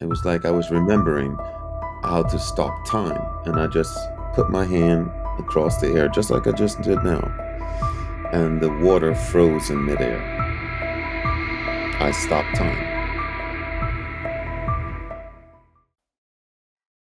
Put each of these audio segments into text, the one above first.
It was like I was remembering how to stop time, and I just put my hand across the air, just like I just did now, and the water froze in midair. I stopped time.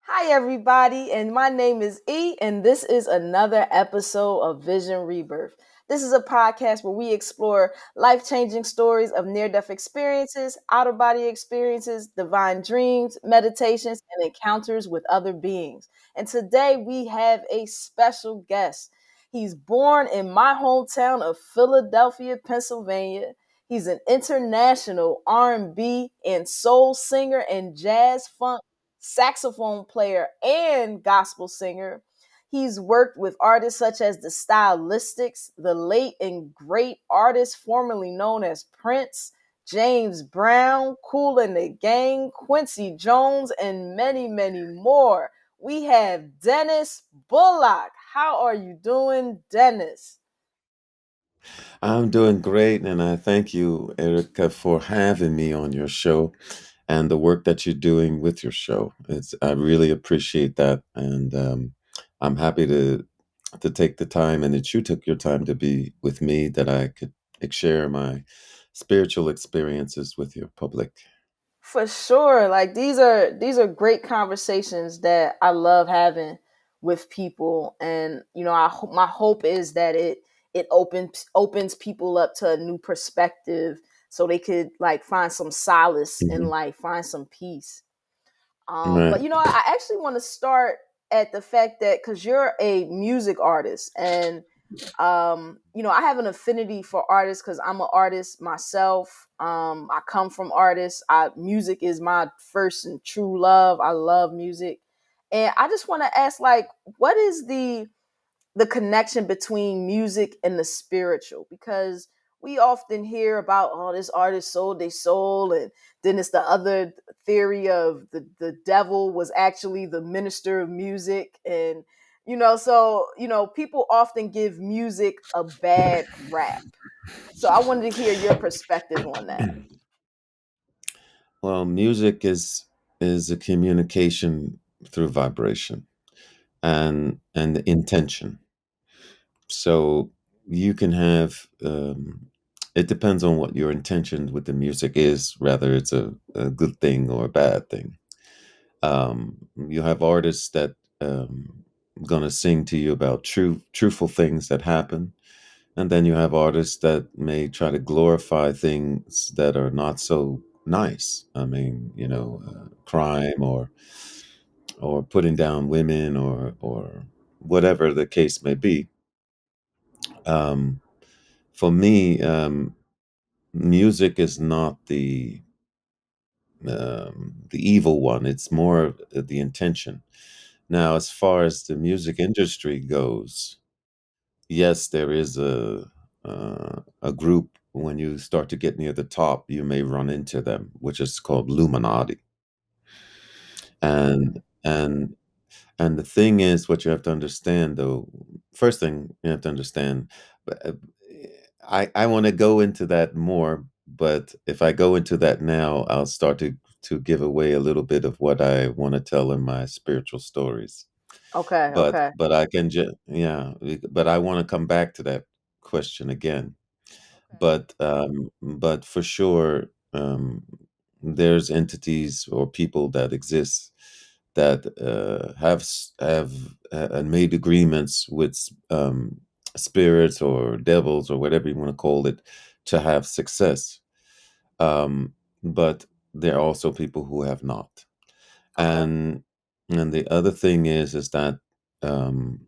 Hi, everybody, and my name is E, and this is another episode of Vision Rebirth. This is a podcast where we explore life changing stories of near death experiences, out of body experiences, divine dreams, meditations, and encounters with other beings. And today we have a special guest. He's born in my hometown of Philadelphia, Pennsylvania. He's an international R&B and soul singer and jazz funk saxophone player, and gospel singer. He's worked with artists such as the Stylistics, the late and great artist formerly known as Prince, James Brown, Kool and the Gang, Quincy Jones, and many, many more. We have Dennis Bullock. How are you doing, Dennis? I'm doing great, and I thank you, Erica, for having me on your show and the work that you're doing with your show. I really appreciate that, and I'm happy to take the time and that you took your time to be with me, that I could share my spiritual experiences with your public. For sure. Like these are great conversations that I love having with people, and my hope is that it opens people up to a new perspective so they could like find some solace in Mhm. life, find some peace. But Right. I actually want to start at the fact that because you're a music artist, and I have an affinity for artists because I'm an artist myself. I come from artists. Music is my first and true love. I love music, and I just want to ask, like, what is the connection between music and the spiritual? Because we often hear about, oh, this artist sold their soul, and then it's the other theory of the devil was actually the minister of music. And people often give music a bad rap. So I wanted to hear your perspective on that. Well, music is a communication through vibration and intention. So you can have it depends on what your intention with the music is, whether it's a good thing or a bad thing. You have artists that gonna sing to you about truthful things that happen, and then you have artists that may try to glorify things that are not so nice. I mean, crime or putting down women or whatever the case may be. Um, for me, music is not the evil one. It's more of the intention. Now, as far as the music industry goes, yes, there is a group. When you start to get near the top, you may run into them, which is called Illuminati. And and the thing is, what you have to understand, though, first thing you have to understand, but, I want to go into that more, but if I go into that now, I'll start to give away a little bit of what I want to tell in my spiritual stories. Okay, okay, But I can just yeah, but I want to come back to that question again. But for sure, there's entities or people that exist that have made agreements with spirits or devils or whatever you want to call it to have success. Um, but there are also people who have not. okay, And the other thing is that um,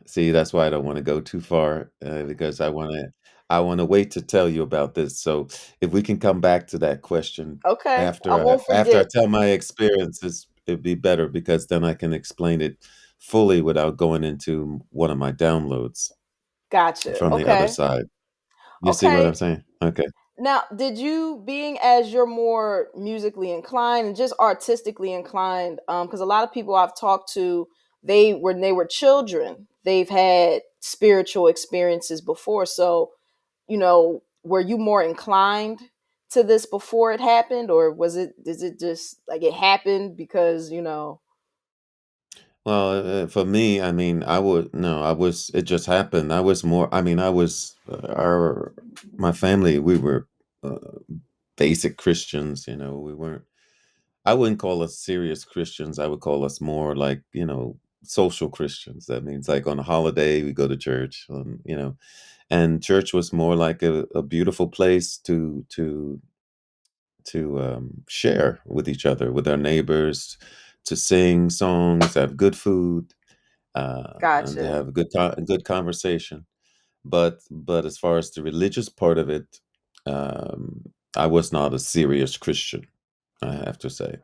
see, that's why I don't wanna go too far, because I wanna wait to tell you about this, so if we can come back to that question okay. I after I won't after I forget. tell my experiences, it'd be better because then I can explain it fully without going into one of my downloads Gotcha. from the other Okay, side. You see what I'm okay. saying? Okay. Now, did you, being as you're more musically inclined and just artistically inclined, because a lot of people I've talked to, they when they were children, they've had spiritual experiences before. So, were you more inclined to this before it happened, or was it? Is it just like it happened because you know? Well, for me, I mean, I would no, I was. It just happened. I was more. I mean, I was our my family. We were uh, basic Christians. You know, we weren't. I wouldn't call us serious Christians. I would call us more like social Christians. That means like on a holiday we go to church. And church was more like a beautiful place to share with each other, with our neighbors, to sing songs, have good food, and to Gotcha, have a good conversation. But as far as the religious part of it, I was not a serious Christian, I have to say.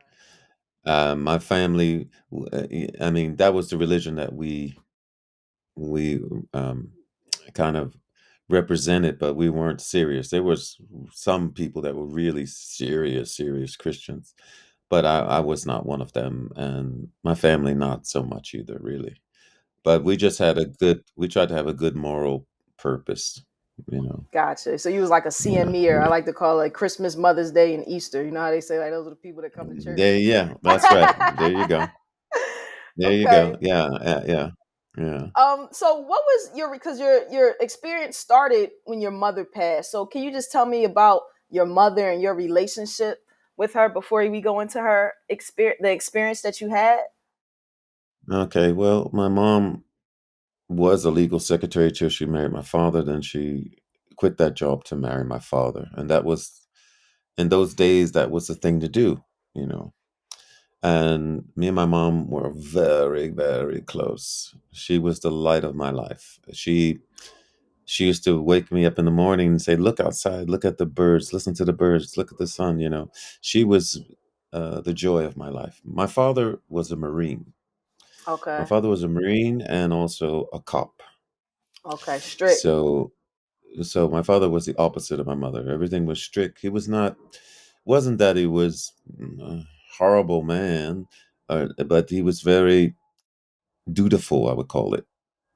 My family, I mean, that was the religion that we um, kind of represented, but we weren't serious. There was some people that were really serious Christians, but I was not one of them, and my family not so much either, really. But we tried to have a good moral purpose, you know. gotcha. So you was like a Yeah, CME, or I yeah. like to call it Christmas, Mother's Day, and Easter. You know how they say like those are the people that come to church. Yeah, that's right. There you go. There you go. Okay. Yeah, yeah, yeah. Yeah. So what was your, because your experience started when your mother passed. So can you just tell me about your mother and your relationship with her before we go into her experience, the experience that you had? Okay, well, my mom was a legal secretary till she married my father. Then she quit that job to marry my father, and that was in those days that was the thing to do, you know. And me and my mom were very, very close. She was the light of my life. She used to wake me up in the morning and say, "Look outside, look at the birds, listen to the birds, look at the sun." You know, she was the joy of my life. My father was a Marine. My Okay. father was a Marine and also a cop. Okay. Strict. So so my father was the opposite of my mother. Everything was strict. He was not wasn't that he was a horrible man, but he was very dutiful, I would call it.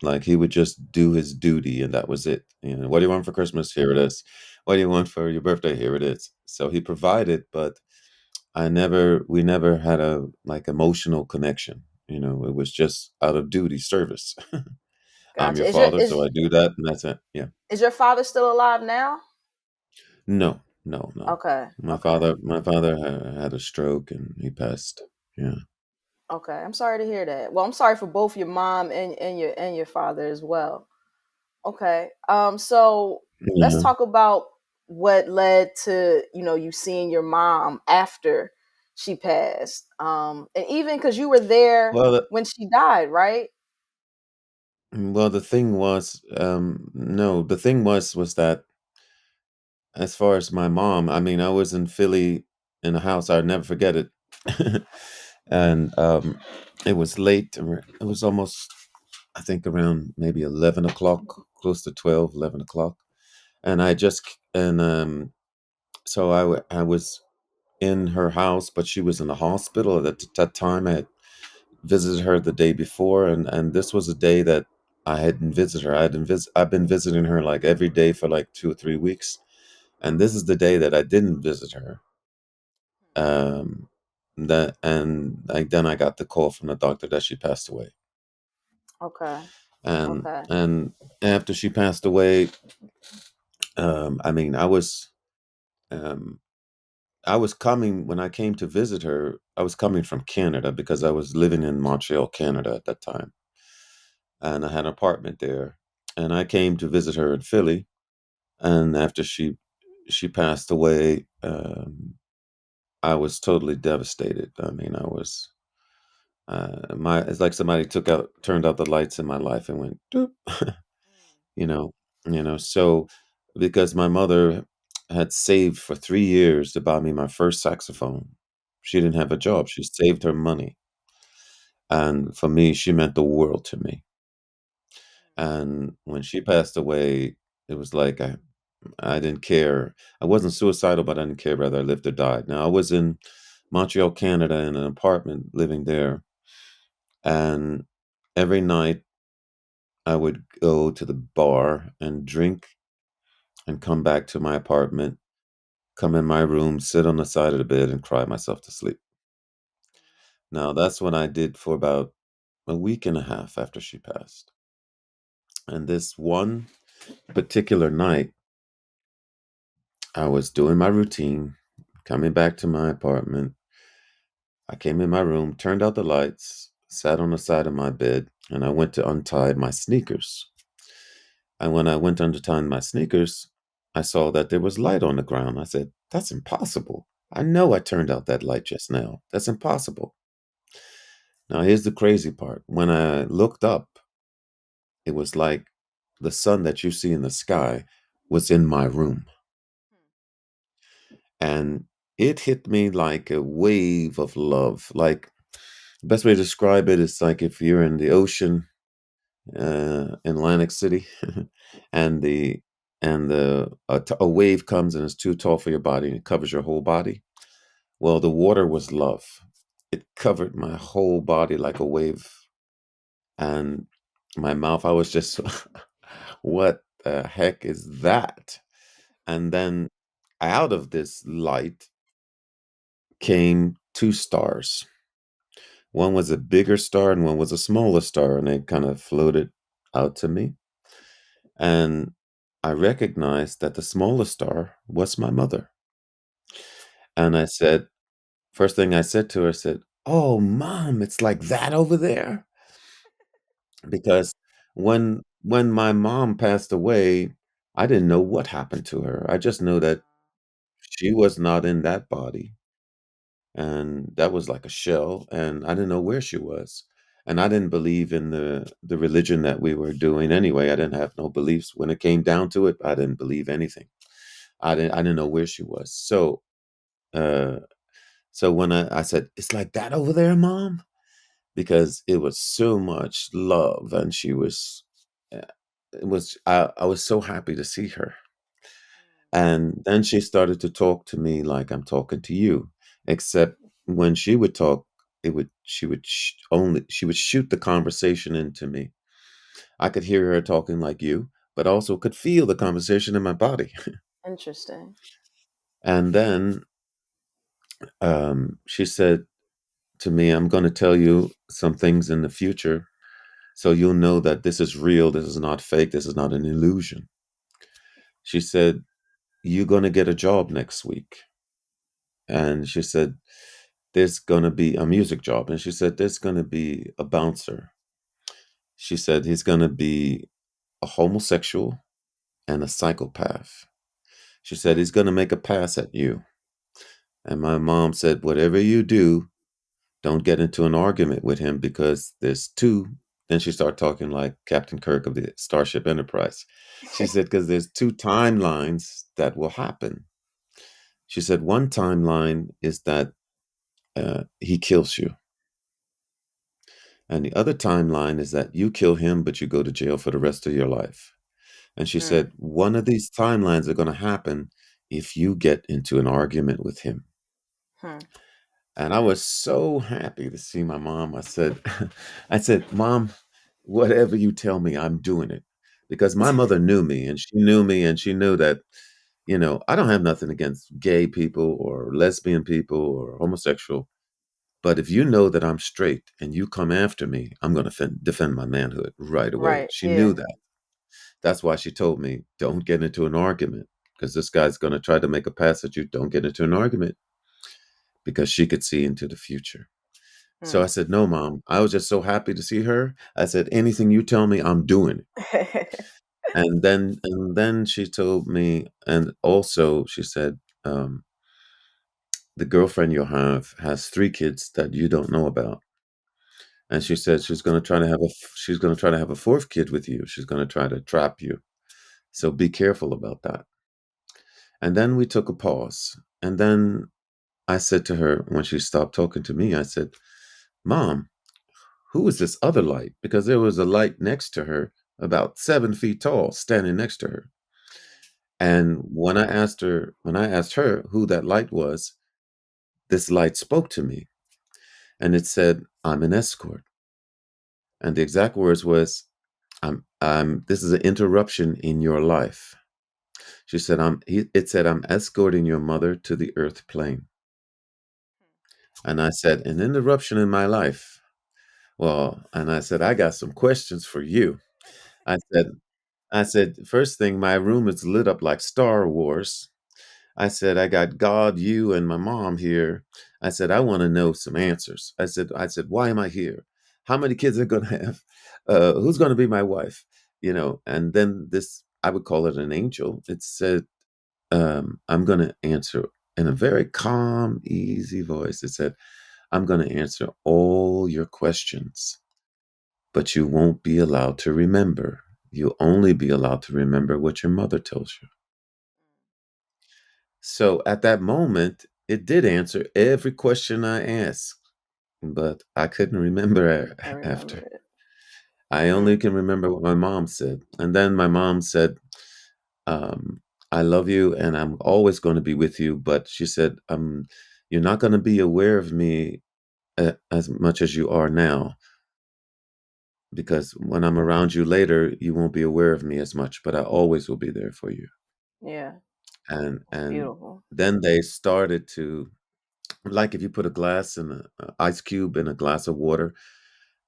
Like he would just do his duty and that was it. What do you want for Christmas? Here it is. What do you want for your birthday? Here it is. So he provided, but we never had a like emotional connection. It was just out of duty service. I'm Gotcha. your Is your father, so I do that and that's it. Yeah. is your father still alive now? No, no, no. Okay. My Okay. father my father had a stroke and he passed. Yeah. Okay. I'm sorry to hear that. Well, I'm sorry for both your mom and your father as well. Okay. So let's Yeah. talk about what led to, you seeing your mom after she passed. And even because you were there Well, when she died, right? the thing was, no, the thing was that as far as my mom, I mean, I was in Philly in a house. I'd never forget it. And it was late. It was almost, I think, around maybe 11 o'clock, close to 12, 11 o'clock. And so I was in her house, but she was in the hospital at that time. I had visited her the day before, and this was a day that I hadn't visited her. I've been visiting her like every day for like 2 or 3 weeks, and this is the day that I didn't visit her. Um, that and like then I got the call from the doctor that she passed away, Okay. and Okay. and after she passed away, I mean, um, I was coming when I came to visit her. I was coming from Canada because I was living in Montreal, Canada at that time, and I had an apartment there. And I came to visit her in Philly, and after she passed away, I was totally devastated. I mean, I was my it's like somebody turned out the lights in my life and went doop, you know, So because my mother had saved for 3 years to buy me my first saxophone, she didn't have a job. She saved her money, and for me, she meant the world to me. And when she passed away, it was like I didn't care. I wasn't suicidal, but I didn't care whether I lived or died. Now I was in Montreal, Canada, in an apartment living there, and every night I would go to the bar and drink and come back to my apartment come in my room, sit on the side of the bed, and cry myself to sleep. Now, that's what I did for about a week and a half after she passed. And this one particular night, I was doing my routine, coming back to my apartment. I came in my room, turned out the lights, sat on the side of my bed, and I went to untie my sneakers. And when I went to untie my sneakers, I saw that there was light on the ground. I said, "That's impossible. I know I turned out that light just now. That's impossible." Now, here's the crazy part. When I looked up, it was like the sun that you see in the sky was in my room. And it hit me like a wave of love. Like, the best way to describe it is like if you're in the ocean, in Atlantic City, and a wave comes and it's too tall for your body and it covers your whole body. Well, the water was love. It covered my whole body like a wave, and my mouth. I was just, what the heck is that? And then out of this light came two stars. One was a bigger star and one was a smaller star, and they kind of floated out to me. And I recognized that the smaller star was my mother. And I said, first thing I said to her, I said, "Oh, mom, it's like that over there." Because when my mom passed away, I didn't know what happened to her. I just know that she was not in that body, and that was like a shell, and I didn't know where she was. And I didn't believe in the religion that we were doing anyway. I didn't have no beliefs. When it came down to it, I didn't believe anything. I didn't know where she was. Uh, so when I said, "It's like that over there, mom," because it was so much love, and she was, uh, I was so happy to see her. And then she started to talk to me like I'm talking to you, except when she would talk, she would shoot the conversation into me. I could hear her talking like you, but also could feel the conversation in my body. Interesting. And then she said to me, "I'm going to tell you some things in the future, so you'll know that this is real. This is not fake. This is not an illusion." She said, "You're going to get a job next week." And she said, "There's going to be a music job." And she said, "There's going to be a bouncer." She said, "He's going to be a homosexual and a psychopath." She said, "He's going to make a pass at you." And my mom said, "Whatever you do, don't get into an argument with him because there's two." Then she started talking like Captain Kirk of the Starship Enterprise. She said, "Because there's two timelines that will happen." She said, "One timeline is that he kills you. And the other timeline is that you kill him, but you go to jail for the rest of your life." And she Mm, said, "One of these timelines are going to happen if you get into an argument with him." hmm. And I was so happy to see my mom. I said, I said, "Mom, whatever you tell me, I'm doing it." Because my mother knew me and she knew me and she knew that, I don't have nothing against gay people or lesbian people or homosexual. But if you know that I'm straight and you come after me, I'm going to defend my manhood right away. Right. She knew Yeah. that. That's why she told me, "Don't get into an argument because this guy's going to try to make a pass at you. Don't get into an argument," because she could see into the future. So I Mm. said, "No, mom." I was just so happy to see her. I said, "Anything you tell me, I'm doing it." And then she told me, and also she said, "The girlfriend you'll have has 3 kids that you don't know about." And she said she's going to try to have a fourth kid with you. She's going to try to trap you. So be careful about that. And then we took a pause. And then I said to her, when she stopped talking to me, I said, "Mom, who is this other light?" Because there was a light next to her, about 7 feet tall, standing next to her. And when I asked her who that light was, this light spoke to me and it said, "I'm an escort." And the exact words was, this is an interruption in your life. She said, it said, I'm escorting your mother to the earth plane. And I said, an interruption in my life. Well, and I said, I got some questions for you. I said, first thing, my room is lit up like Star Wars. I said, I got God, you, and my mom here. I said, I want to know some answers. I said, why am I here? How many kids are going to have? Who's going to be my wife? And then this, I would call it an angel. It said, I'm going to answer in a very calm, easy voice. It said, I'm going to answer all your questions, but you won't be allowed to remember. You'll only be allowed to remember what your mother tells you. So at that moment, it did answer every question I asked, but I couldn't remember I remember after. it. I only Mm. can remember what my mom said. And then my mom said, um, I love you and I'm always going to be with you. But she said, you're not going to be aware of me as much as you are now, because when I'm around you later, you won't be aware of me as much, but I always will be there for you. Yeah, it's And beautiful. then they started to, like, if you put a glass in a ice cube in a glass of water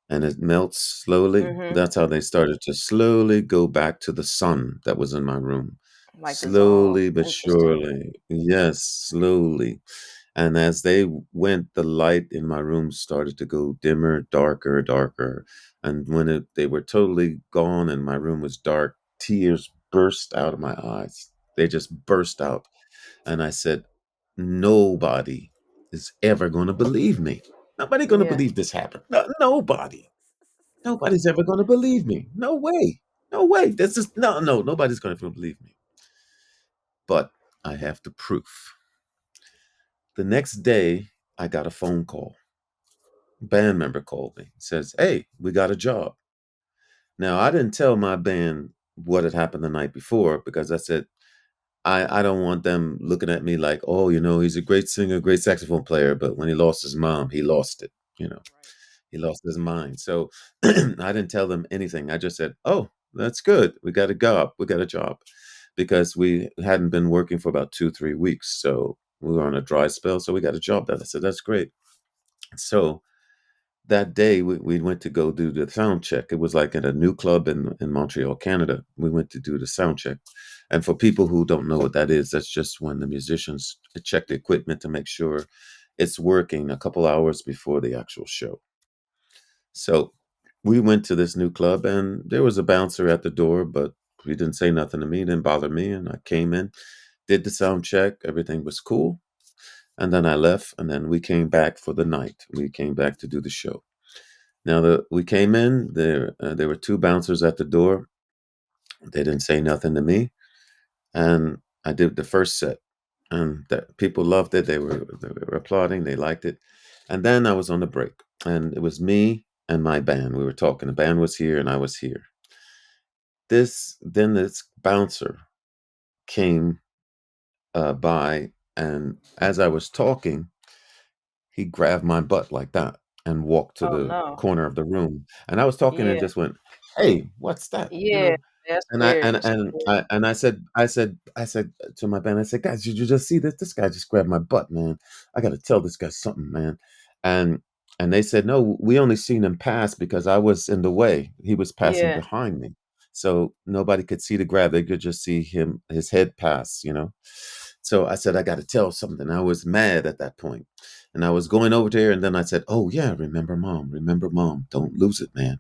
and it melts slowly, Hmm. that's how they started to slowly go back to the sun that was in my room. Like dissolve. Slowly but Interesting. surely. Yes, slowly. And as they went, the light in my room started to go dimmer, darker, darker. And when they were totally gone and my room was dark, tears burst out of my eyes. They just burst out. And I said, nobody is ever going to believe me. Nobody going to Yeah. believe this happened. No, nobody. Nobody's ever going to believe me. No way. No way. This is no. Nobody's going to believe me. But I have the proof. The next day, I got a phone call. A band member called me. Says, "Hey, we got a job." Now I didn't tell my band what had happened the night before because I said I don't want them looking at me like, oh, he's a great singer, great saxophone player, but when he lost his mom, he lost it. Right. He lost his mind. So I didn't tell them anything. I just said, oh, that's good. We got a job. We got a job because we hadn't been working for about 2, 3 weeks. So we were on a dry spell. So we got a job. That I said, that's great. So that day we went to go do the sound check. It was like at a new club in Montreal, Canada. We went to do the sound check. And for people who don't know what that is, that's just when the musicians check the equipment to make sure it's working a couple hours before the actual show. So we went to this new club and there was a bouncer at the door, but he didn't say nothing to me, didn't bother me. And I came in, did the sound check, everything was cool. And then I left, and then we came back for the night. We came back to do the show. Now we came in there were two bouncers at the door. They didn't say nothing to me, and I did the first set, and people loved it. They were applauding. They liked it, and then I was on the break, and it was me and my band. We were talking. The band was here, and I was here. This bouncer came by, and as I was talking, he grabbed my butt like that and walked to Oh the no. corner of the room. And I was talking and Yeah. just went, "Hey, what's that?" Yeah. That's And I weird. and It's and weird. I said to my band, I said, "Guys, did you just see this? This guy just grabbed my butt, man. I got to tell this guy something, man." And and they said, "No, we only seen him pass because I was in the way. He was passing Yeah. behind me, so nobody could see the grab. They could just see his head pass." So I said, "I got to tell something." I was mad at that point, and I was going over there, and then I said, "Oh yeah, remember mom? Remember mom? Don't lose it, man.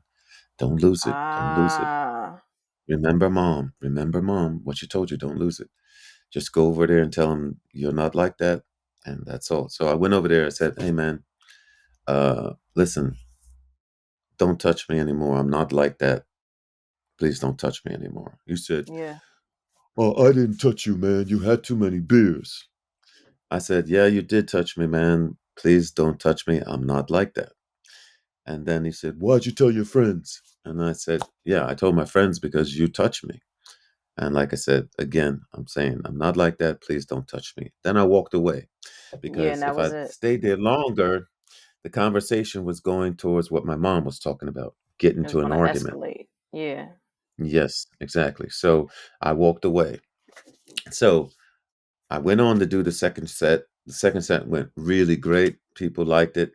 Don't lose it. Don't lose it." Ah. Remember mom. Remember mom. What she told you, don't lose it. Just go over there and tell him you're not like that. And that's all. So I went over there. I said, hey, man, listen, don't touch me anymore. I'm not like that. Please don't touch me anymore. You said, Yeah. oh, I didn't touch you, man. You had too many beers. I said, yeah, you did touch me, man. Please don't touch me. I'm not like that. And then he said, why'd you tell your friends? And I said, yeah, I told my friends because you touched me. And like I said, again, I'm saying I'm not like that. Please don't touch me. Then I walked away Yeah. And because that if was I it. stayed there longer, the conversation was going towards what my mom was talking about, get It was into an gonna argument. escalate. Yeah. Yes, exactly. So I walked away. So I went on to do the second set. The second set went really great. People liked it.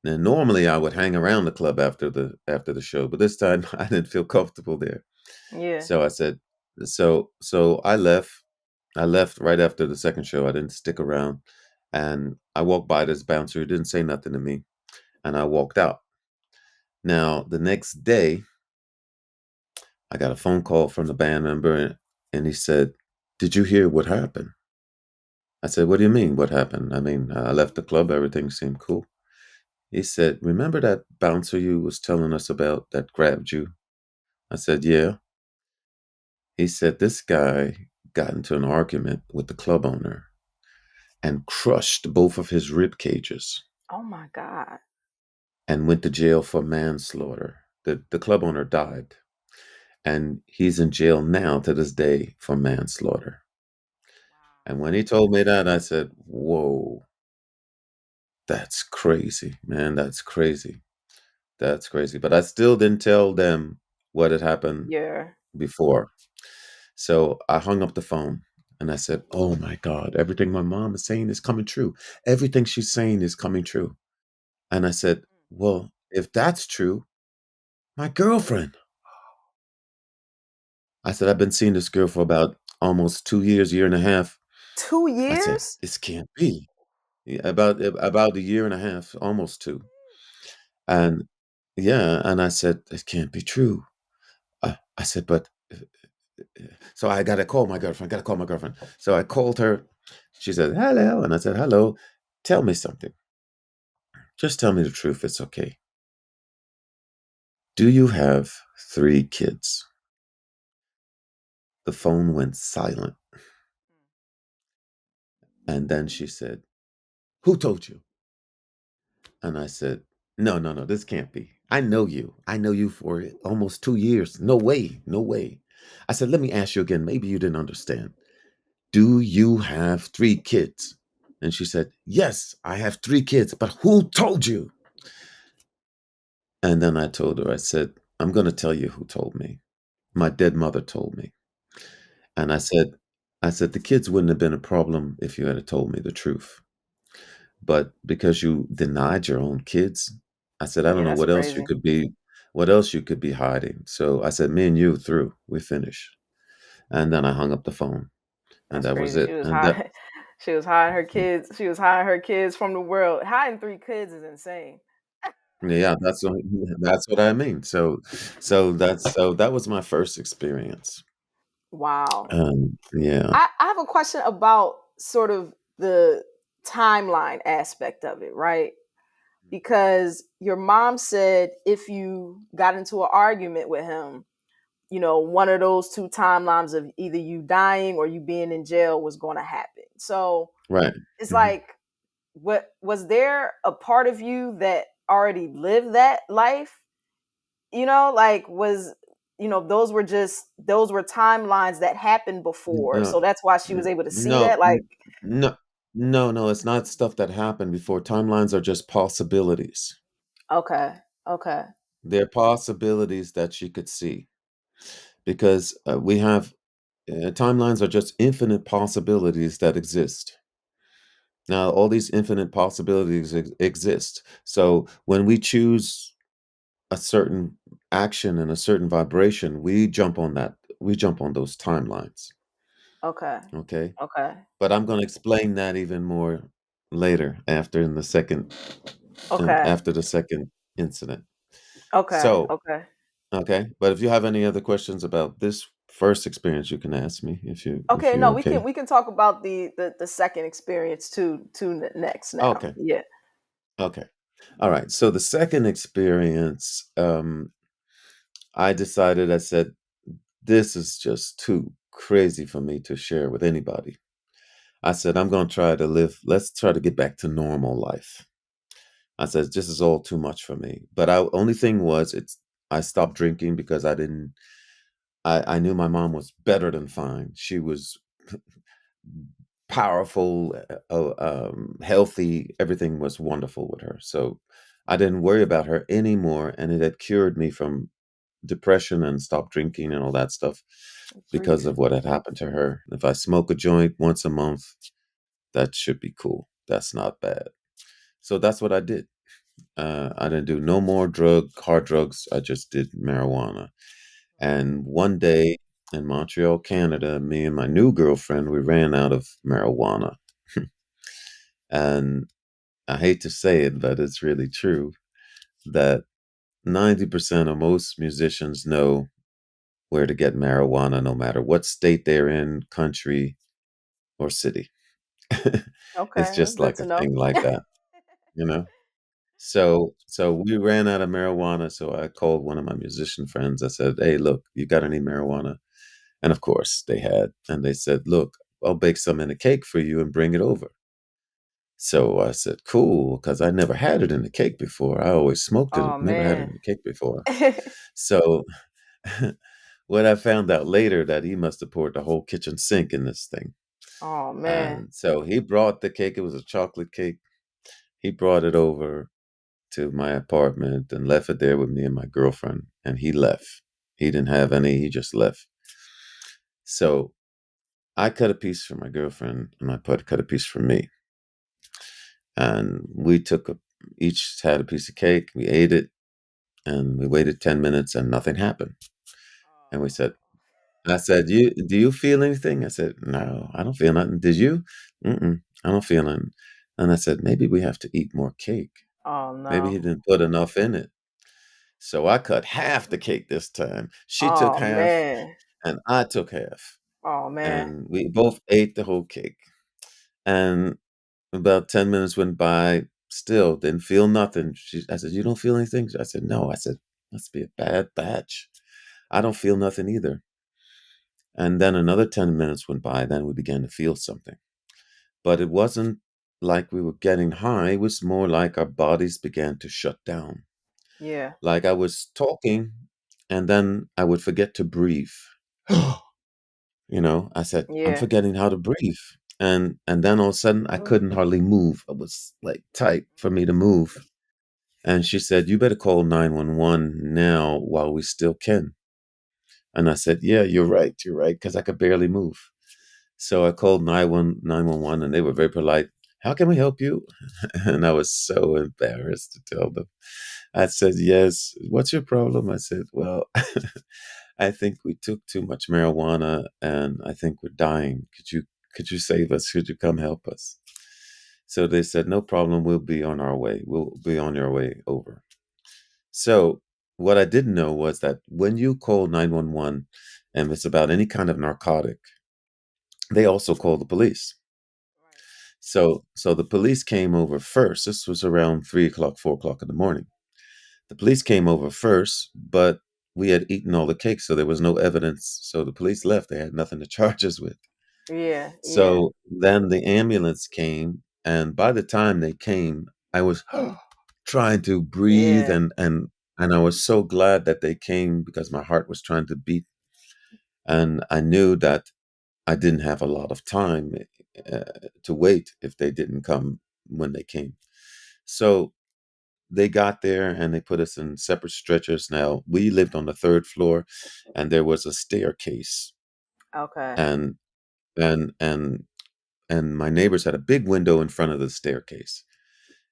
And normally I would hang around the club after the show, but this time I didn't feel comfortable there. Yeah. So I said, so I left. I left right after the second show. I didn't stick around, and I walked by this bouncer who didn't say nothing to me, and I walked out. Now the next day, I got a phone call from the band member, and he said, "Did you hear what happened?" I said, "What do you mean? What happened?" I mean, I left the club. Everything seemed cool. He said, "Remember that bouncer you was telling us about that grabbed you?" I said, "Yeah." He said, "This guy got into an argument with the club owner and crushed both of his rib cages Oh my God. and went to jail for manslaughter. The club owner died, and he's in jail now to this day for manslaughter." And when he told me that, I said, "Whoa, that's crazy, man. That's crazy. That's crazy." But I still didn't tell them what had happened Yeah. before. So I hung up the phone and I said, "Oh my God, everything my mom is saying is coming true. Everything she's saying is coming true." And I said, "Well, if that's true, my girlfriend." I said, "I've been seeing this girl for about almost 2 years, year and a half." Two I said, years? "This can't be." Yeah, about a year and a half, almost two. And yeah, and I said, "It can't be true." I said, "But," so I got to call my girlfriend. Got to call my girlfriend. So I called her. She said, "Hello," and I said, "Hello. Tell me something. Just tell me the truth. It's okay. Do you have 3 kids?" The phone went silent, and then she said, "Who told you?" And I said, "No, no, no. This can't be. I know you. I know you for almost 2 years. No way. No way." I said, "Let me ask you again. Maybe you didn't understand. Do you have 3 kids?" And she said, "Yes, I have 3 kids, but who told you?" And then I told her, I said, "I'm going to tell you who told me. My dead mother told me." And I said, "The kids wouldn't have been a problem if you had told me the truth. But because you denied your own kids," I said, "I don't Yeah, know that's crazy. what else you could be hiding." So I said, "Me and you through. We finished." And then I hung up the phone, and That's that was crazy. She it. was And that, hiding she was hiding her kids. She was hiding her kids from the world. Hiding 3 kids is insane. yeah, that's what I mean. So that was my first experience. Wow. Yeah, I have a question about sort of the timeline aspect of it, right? Because your mom said if you got into an argument with him, one of those two timelines of either you dying or you being in jail was going to happen. So right. it's Mhm. like, what was there a part of you that already lived that life? Like those were timelines that happened before. No, So that's why she was n able to see no, that. Like, no, no, no, it's not stuff that happened before. Timelines are just possibilities. okay, okay, They're possibilities that she could see because, we have timelines are just infinite possibilities that exist. Now, all these infinite possibilities exist. So when we choose a certain action and a certain vibration, we jump on those timelines, okay, okay? okay, But I'm gonna explain that even more later okay, after the second incident. okay, So, okay. okay, but if you have any other questions about this first experience, you can ask me if Okay, you're no, we can okay. we can talk about the second experience too next now. Okay, Yeah. okay. All right, so the second experience, I decided, I said, "This is just too crazy for me to share with anybody." I said, "I'm gonna try to live let's try to get back to normal life." I said, "This is all too much for me." But I only thing was I stopped drinking because I knew my mom was better than fine. She was powerful, healthy. Everything was wonderful with her. So I didn't worry about her anymore, and it had cured me from depression and stop drinking and all that stuff because Grief. of what had happened to her. If I smoke a joint once a month, that should be cool. That's not bad. So that's what I did. I didn't do no more hard drugs. I just did marijuana. And one day in Montreal, Canada, me and my new girlfriend, we ran out of marijuana. And I hate to say it, but it's really true that 90% of most musicians know where to get marijuana no matter what state they're in, country, or city. It's Okay, that's just good like to a know. thing like that, you know? So we ran out of marijuana, so I called one of my musician friends. I said, "Hey, look, you got any marijuana?" And of course they had, and they said, "Look, I'll bake some in a cake for you and bring it over." So I said, "Cool," because I never had it in a cake before. I always smoked it, Oh never had it man. in a cake before. So what I found out later that he must have poured the whole kitchen sink in this thing. Oh man. And so he brought the cake. It was a chocolate cake. He brought it over to my apartment and left it there with me and my girlfriend. And he left. He didn't have any. He just left. So I cut a piece for my girlfriend, and cut a piece for me. And we each had a piece of cake. We ate it, and we waited 10 minutes, and nothing happened. And I said, "You do you feel anything?" I said, "No, I don't feel nothing. Did you?" "Mm-mm, I don't feel nothing." And I said, "Maybe we have to eat more cake. Oh Maybe he no. didn't put enough in it." So I cut half the cake this time. She took Oh half, man. and I took half, Oh man. and we both ate the whole cake. And about 10 minutes went by, still didn't feel nothing. I said, "You don't feel anything?" I said, "No." I said, "Must be a bad batch. I don't feel nothing either." And then another 10 minutes went by, then we began to feel something. But it wasn't like we were getting high, it was more like our bodies began to shut down. Yeah. Like I was talking, and then I would forget to breathe. I said, "I'm Yeah. forgetting how to breathe." And then all of a sudden I couldn't hardly move. It was like tight for me to move. And she said, "You better call 911 now while we still can." And I said, "Yeah, you're right, because I could barely move." So I called 911, and they were very polite. "How can we help you?" And I was so embarrassed to tell them. I said, "Yes, what's your problem?" I said, "Well, I think we took too much marijuana and I think we're dying. Could you save us? Could you come help us?" So they said, "No problem, we'll be on our way. We'll be on your way over." So what I didn't know was that when you call 911 and it's about any kind of narcotic, they also call the police. Right. So the police came over first. This was around 3 o'clock, 4 o'clock in the morning. The police came over first, but we had eaten all the cake, so there was no evidence. So the police left. They had nothing to charge us with. Yeah. Yeah. So then the ambulance came, and by the time they came, I was trying to breathe, Yeah. and I was so glad that they came because my heart was trying to beat, and I knew that I didn't have a lot of time uh, to wait if they didn't come when they came. So they got there and they put us in separate stretchers. Now we lived on the third floor, and there was a staircase, Okay. and and and and my neighbors had a big window in front of the staircase.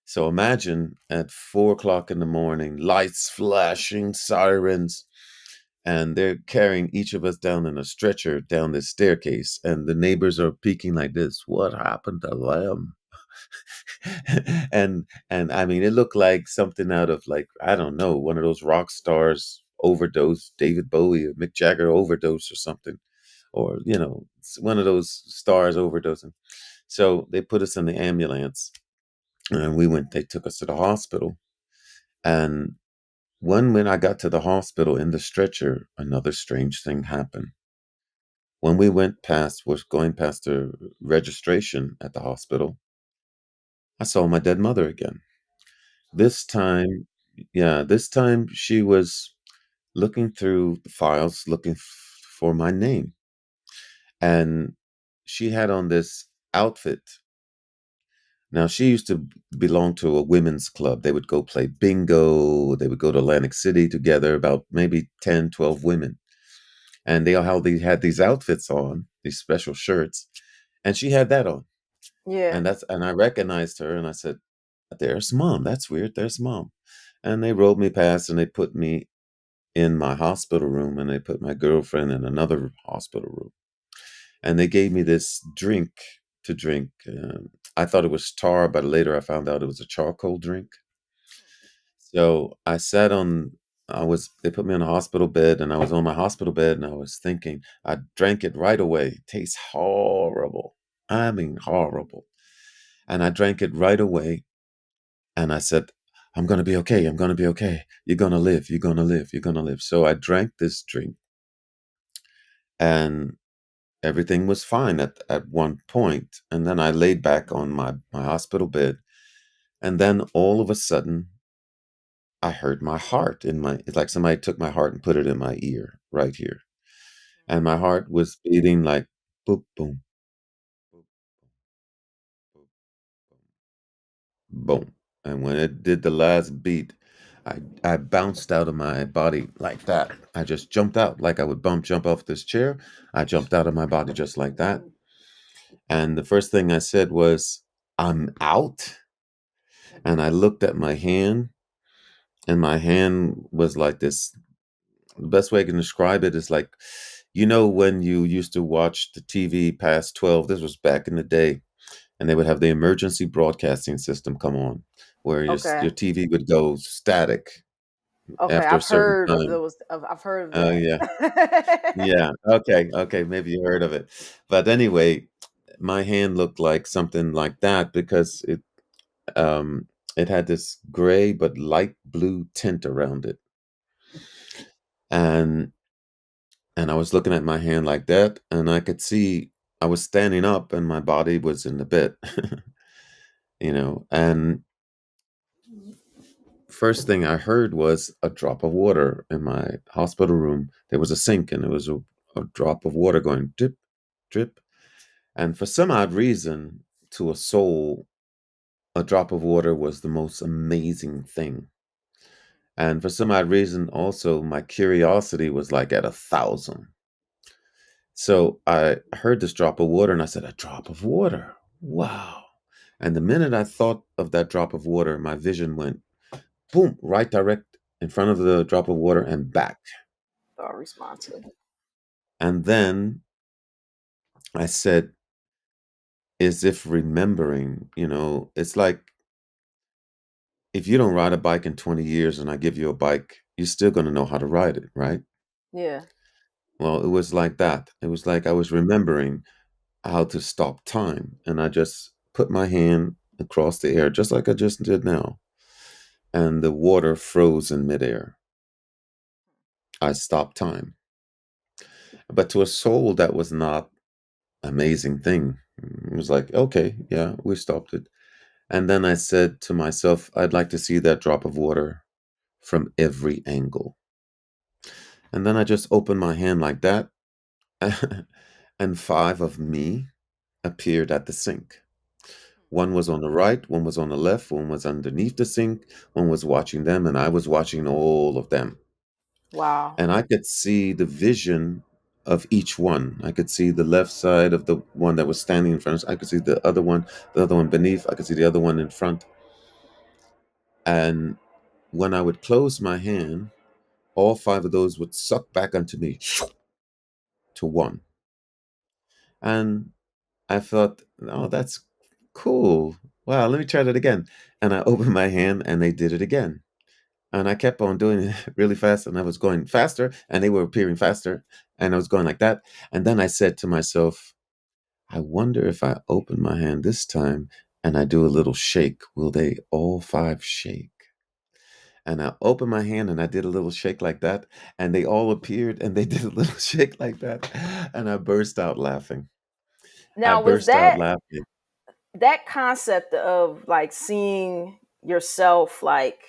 So imagine at 4 o'clock in the morning, lights flashing, sirens, and they're carrying each of us down in a stretcher down this staircase, and the neighbors are peeking like this. What happened to them? And I mean, it looked like something out of, like, I don't know, one of those rock stars overdose, David Bowie or Mick Jagger overdose or something, or one of those stars overdosing. So they put us in the ambulance, and they took us to the hospital. And when I got to the hospital in the stretcher, another strange thing happened. When we was going past the registration at the hospital, I saw my dead mother again. This time, yeah, this time she was looking through the files, looking for my name. And she had on this outfit. Now, she used to belong to a women's club. They would go play bingo. They would go to Atlantic City together, about maybe 10, 12 women. And they had these outfits on, these special shirts. And she had that on. Yeah. And I recognized her and I said, "There's mom. That's weird. There's mom." And they rolled me past and they put me in my hospital room and they put my girlfriend in another hospital room. And they gave me this drink to drink. I thought it was tar, but later I found out it was a charcoal drink. So I sat on, they put me on a hospital bed and I was on my hospital bed and I was thinking, I drank it right away. It tastes horrible. I mean, horrible. And I drank it right away and I said, I'm going to be okay. I'm going to be okay. You're going to live. You're going to live. You're going to live. So I drank this drink and everything was fine at one point. And then I laid back on my hospital bed. And then all of a sudden, I heard my heart it's like somebody took my heart and put it in my ear right here. And my heart was beating like boop, boom, boop, boop, boom. And when it did the last beat, I bounced out of my body like that. I just jumped out like I would jump off this chair. I jumped out of my body just like that. And the first thing I said was, "I'm out." And I looked at my hand, and my hand was like this. The best way I can describe it is like, when you used to watch the TV past 12, this was back in the day, and they would have the emergency broadcasting system come on, where your Okay. TV would go static Okay. after a I've certain heard of time. those. I've heard of Oh, yeah. that. Yeah. Okay. Okay. Maybe you heard of it. But anyway, my hand looked like something like that because um, it had this gray but light blue tint around it. And and I was looking at my hand like that, and I could see I was standing up and my body was in the bed, and first thing I heard was a drop of water in my hospital room. There was a sink and there was a drop of water going drip, drip. And for some odd reason, to a soul, a drop of water was the most amazing thing. And for some odd reason, also, my curiosity was like at 1,000. So I heard this drop of water and I said, "A drop of water. Wow." And the minute I thought of that drop of water, my vision went boom, right direct in front of the drop of water and back. Responsive. And then I said, as if remembering, it's like if you don't ride a bike in 20 years and I give you a bike, you're still going to know how to ride it, right? Yeah. Well, it was like that. It was like I was remembering how to stop time. And I just put my hand across the air, just like I just did now. And the water froze in midair. I stopped time. But to a soul, that was not amazing thing. It was like, okay, yeah, we stopped it. And then I said to myself, I'd like to see that drop of water from every angle. And then I just opened my hand like that, and five of me appeared at the sink. One was on the right, one was on the left, one was underneath the sink, one was watching them, and I was watching all of them. Wow. And I could see the vision of each one. I could see the left side of the one that was standing in front of us. I could see the other one beneath. I could see the other one in front. And when I would close my hand, all five of those would suck back onto me to one. And I thought, oh, that's cool. Wow, let me try that again. And I opened my hand and they did it again. And I kept on doing it really fast and I was going faster and they were appearing faster and I was going like that. And then I said to myself, I wonder if I open my hand this time and I do a little shake, will they all five shake? And I opened my hand and I did a little shake like that. And they all appeared and they did a little shake like that. And I burst out laughing. I Now, was burst out that laughing. that concept of like seeing yourself like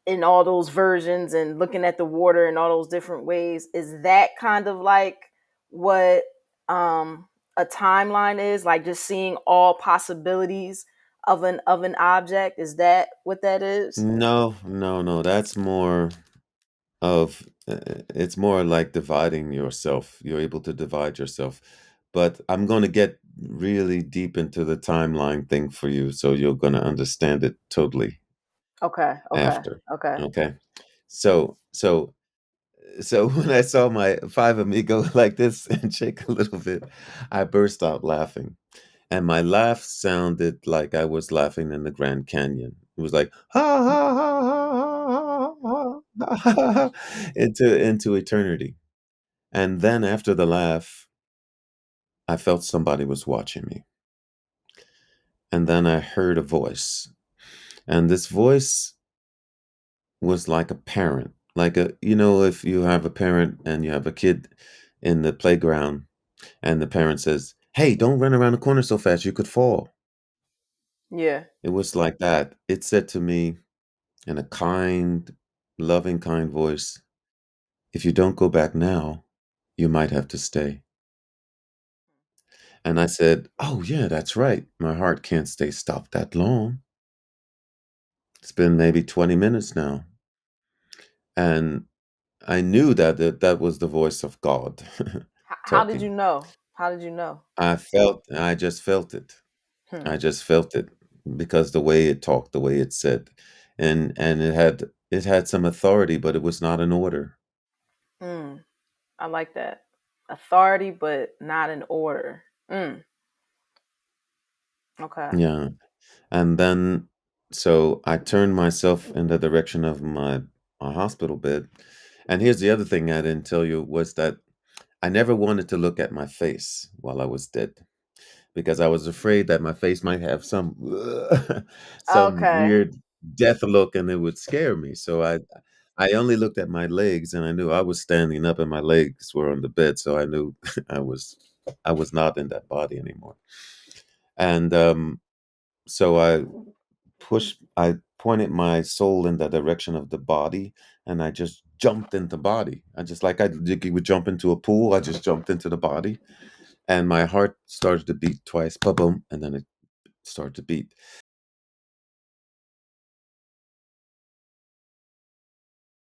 in all those versions and looking at the water in all those different ways, is that kind of like what a timeline is, like just seeing all possibilities of an object. Is that what that is? No, no, no. That's more of it's more like dividing yourself. You're able to divide yourself. But I'm going to get really deep into the timeline thing for you, so you're going to understand it totally Okay, okay, after. okay. Okay. So, so, so when I saw my five amigo like this and shake a little bit, I burst out laughing. And my laugh sounded like I was laughing in the Grand Canyon. It was like ha ha ha ha ha ha ha ha into eternity. And then after the laugh, I felt somebody was watching me. And then I heard a voice. And this voice was like a parent. Like a if you have a parent and you have a kid in the playground and the parent says, "Hey, don't run around the corner so fast, you could fall." Yeah. It was like that. It said to me, in a kind, loving, kind voice, "If you don't go back now, you might have to stay." And I said, "Oh, yeah, that's right. My heart can't stay stopped that long. It's been maybe 20 minutes now." And I knew that was the voice of God How did you talking. know? How did you know? I just felt it. Hmm. I just felt it because the way it talked, the way it said, and it had some authority, but it was not an order. Mm, I like that. Authority, but not an order. Mm, okay. Yeah. And then, so I turned myself in the direction of my hospital bed. And here's the other thing I didn't tell you was that I never wanted to look at my face while I was dead because I was afraid that my face might have some some Okay. weird death look and it would scare me. So I only looked at my legs and I knew I was standing up and my legs were on the bed, so I knew I was I was not in that body anymore. And so I pointed my soul in the direction of the body and I just jumped into the body. I just like I would jump into a pool, I just jumped into the body and my heart started to beat twice, ba boom, and then it started to beat.